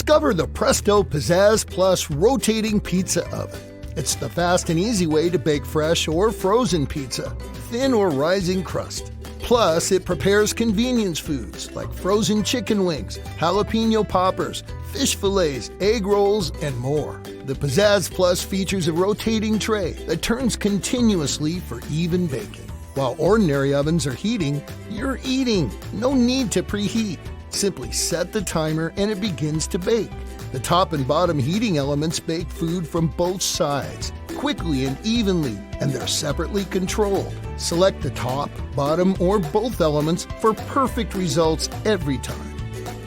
Discover the Presto Pizzazz Plus rotating pizza oven. It's the fast and easy way to bake fresh or frozen pizza, thin or rising crust. Plus, it prepares convenience foods like frozen chicken wings, jalapeno poppers, fish fillets, egg rolls, and more. The Pizzazz Plus features a rotating tray that turns continuously for even baking. While ordinary ovens are heating, you're eating. No need to preheat. Simply set the timer and it begins to bake. The top and bottom heating elements bake food from both sides, quickly and evenly, and they're separately controlled. Select the top, bottom, or both elements for perfect results every time.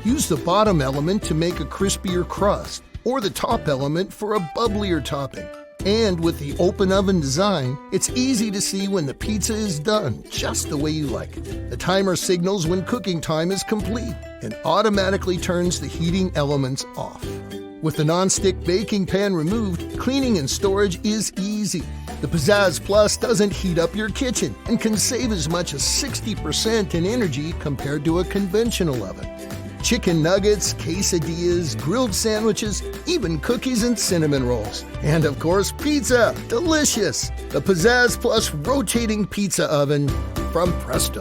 Use the bottom element to make a crispier crust, or the top element for a bubblier topping. And with the open oven design, it's easy to see when the pizza is done just the way you like it. The timer signals when cooking time is complete and automatically turns the heating elements off. With the non-stick baking pan removed, cleaning and storage is easy. The Pizzazz Plus doesn't heat up your kitchen and can save as much as 60% in energy compared to a conventional oven. Chicken nuggets, quesadillas, grilled sandwiches, even cookies and cinnamon rolls. And of course, pizza! Delicious! The Pizzazz Plus rotating pizza oven from Presto.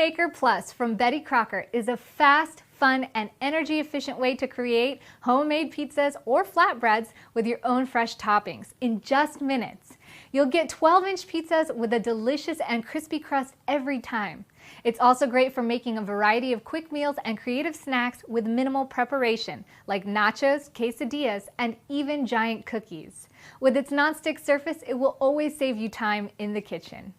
Maker Plus from Betty Crocker is a fast, fun, and energy-efficient way to create homemade pizzas or flatbreads with your own fresh toppings in just minutes. You'll get 12-inch pizzas with a delicious and crispy crust every time. It's also great for making a variety of quick meals and creative snacks with minimal preparation, like nachos, quesadillas, and even giant cookies. With its non-stick surface, it will always save you time in the kitchen.